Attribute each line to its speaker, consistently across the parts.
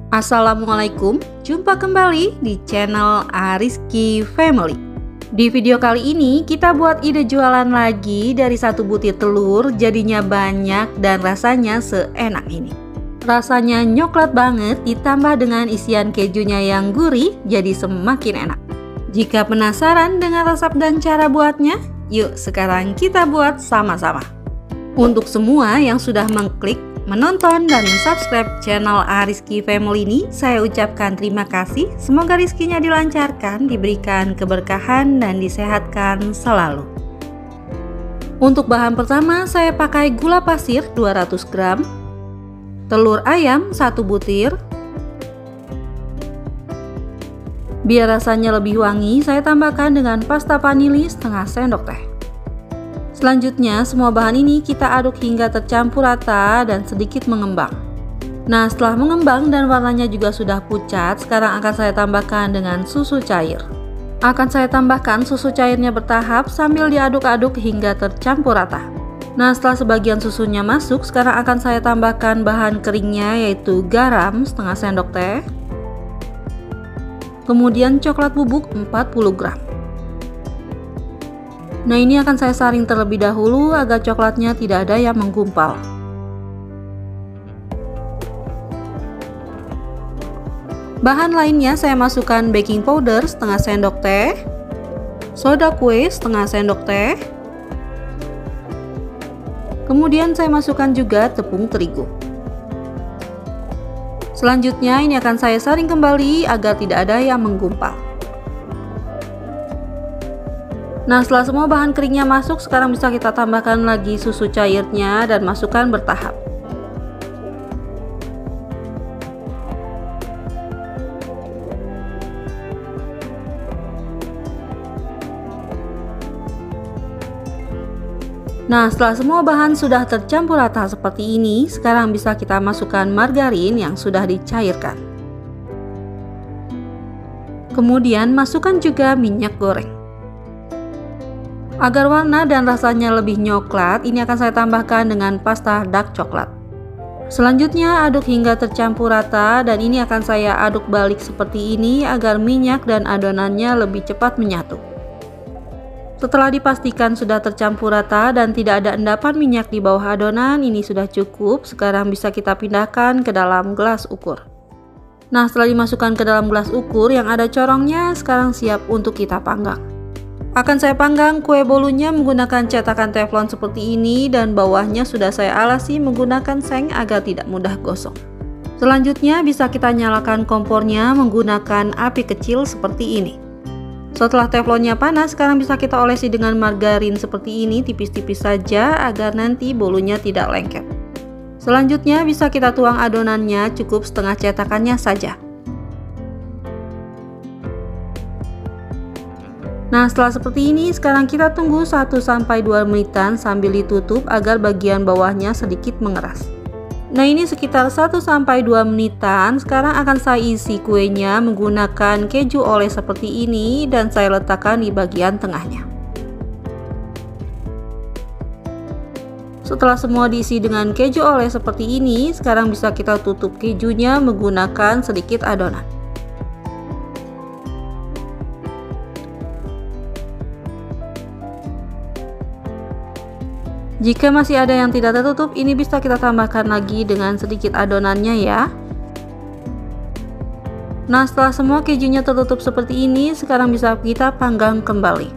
Speaker 1: Assalamualaikum, jumpa kembali di channel Ariski Family. Di video kali ini kita buat ide jualan lagi dari satu butir telur, jadinya banyak dan rasanya seenak ini. Rasanya nyoklat banget ditambah dengan isian kejunya yang gurih, jadi semakin enak. Jika penasaran dengan resep dan cara buatnya, yuk sekarang kita buat sama-sama. Untuk semua yang sudah mengklik, menonton dan subscribe channel Ariski Family ini, saya ucapkan terima kasih. Semoga rezekinya dilancarkan, diberikan keberkahan dan disehatkan selalu. Untuk bahan pertama saya pakai gula pasir 200 gram, telur ayam 1 butir. Biar rasanya lebih wangi, saya tambahkan dengan pasta vanili setengah sendok teh. Selanjutnya semua bahan ini kita aduk hingga tercampur rata dan sedikit mengembang. Nah, setelah mengembang dan warnanya juga sudah pucat, sekarang akan saya tambahkan dengan susu cair. Akan saya tambahkan susu cairnya bertahap sambil diaduk-aduk hingga tercampur rata. Nah, setelah sebagian susunya masuk, sekarang akan saya tambahkan bahan keringnya yaitu garam setengah sendok teh. Kemudian coklat bubuk 40 gram. Nah, ini akan saya saring terlebih dahulu agar coklatnya tidak ada yang menggumpal. Bahan lainnya saya masukkan baking powder setengah sendok teh, soda kue setengah sendok teh. Kemudian saya masukkan juga tepung terigu. Selanjutnya ini akan saya saring kembali agar tidak ada yang menggumpal. Nah, setelah semua bahan keringnya masuk, sekarang bisa kita tambahkan lagi susu cairnya dan masukkan bertahap. Nah, setelah semua bahan sudah tercampur rata seperti ini, sekarang bisa kita masukkan margarin yang sudah dicairkan. Kemudian masukkan juga minyak goreng. Agar warna dan rasanya lebih nyoklat, ini akan saya tambahkan dengan pasta dark coklat. Selanjutnya aduk hingga tercampur rata dan ini akan saya aduk balik seperti ini agar minyak dan adonannya lebih cepat menyatu. Setelah dipastikan sudah tercampur rata dan tidak ada endapan minyak di bawah adonan, ini sudah cukup. Sekarang bisa kita pindahkan ke dalam gelas ukur. Nah, setelah dimasukkan ke dalam gelas ukur yang ada corongnya, sekarang siap untuk kita panggang. Akan saya panggang kue bolunya menggunakan cetakan teflon seperti ini dan bawahnya sudah saya alasi menggunakan seng agar tidak mudah gosong. Selanjutnya bisa kita nyalakan kompornya menggunakan api kecil seperti ini. Setelah teflonnya panas, sekarang bisa kita olesi dengan margarin seperti ini tipis-tipis saja agar nanti bolunya tidak lengket. Selanjutnya bisa kita tuang adonannya, cukup setengah cetakannya saja. Nah, setelah seperti ini, sekarang kita tunggu 1-2 menitan sambil ditutup agar bagian bawahnya sedikit mengeras. Nah, ini sekitar 1-2 menitan. Sekarang akan saya isi kuenya menggunakan keju oles seperti ini dan saya letakkan di bagian tengahnya. Setelah semua diisi dengan keju oles seperti ini, sekarang bisa kita tutup kejunya menggunakan sedikit adonan. Jika masih ada yang tidak tertutup, ini bisa kita tambahkan lagi dengan sedikit adonannya ya. Nah, setelah semua kejunya tertutup seperti ini, sekarang bisa kita panggang kembali.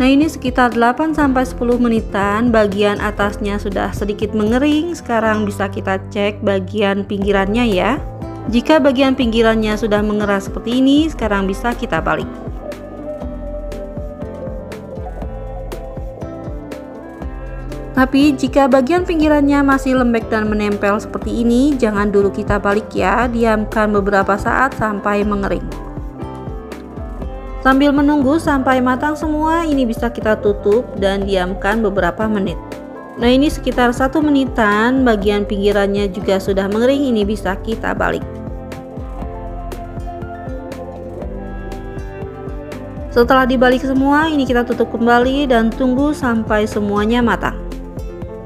Speaker 1: Nah, ini sekitar 8-10 menitan, bagian atasnya sudah sedikit mengering. Sekarang bisa kita cek bagian pinggirannya ya. Jika bagian pinggirannya sudah mengeras seperti ini, sekarang bisa kita balik. Tapi jika bagian pinggirannya masih lembek dan menempel seperti ini, jangan dulu kita balik ya, diamkan beberapa saat sampai mengering. Sambil menunggu sampai matang semua, ini bisa kita tutup dan diamkan beberapa menit. Nah, ini sekitar 1 menitan, bagian pinggirannya juga sudah mengering, ini bisa kita balik. Setelah dibalik semua, ini kita tutup kembali dan tunggu sampai semuanya matang.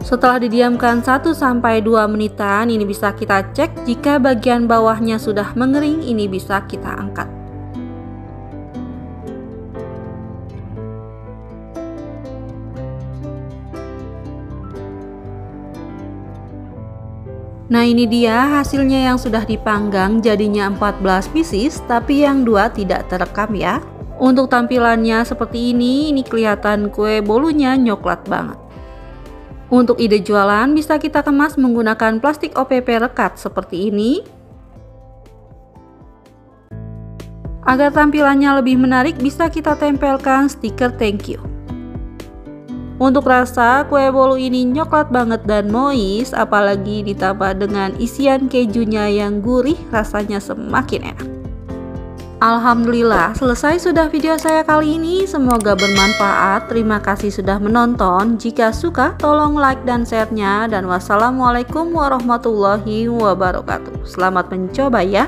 Speaker 1: Setelah didiamkan 1-2 menitan, ini bisa kita cek. Jika bagian bawahnya sudah mengering, ini bisa kita angkat. Nah, ini dia hasilnya yang sudah dipanggang, jadinya 14 pieces, tapi yang 2 tidak terekam ya. Untuk tampilannya seperti ini kelihatan kue bolunya coklat banget. Untuk ide jualan bisa kita kemas menggunakan plastik OPP rekat seperti ini. Agar tampilannya lebih menarik bisa kita tempelkan stiker thank you. Untuk rasa, kue bolu ini coklat banget dan moist, apalagi ditambah dengan isian kejunya yang gurih, rasanya semakin enak. Alhamdulillah, selesai sudah video saya kali ini. Semoga bermanfaat. Terima kasih sudah menonton. Jika suka, tolong like dan share-nya. Dan wassalamualaikum warahmatullahi wabarakatuh. Selamat mencoba ya.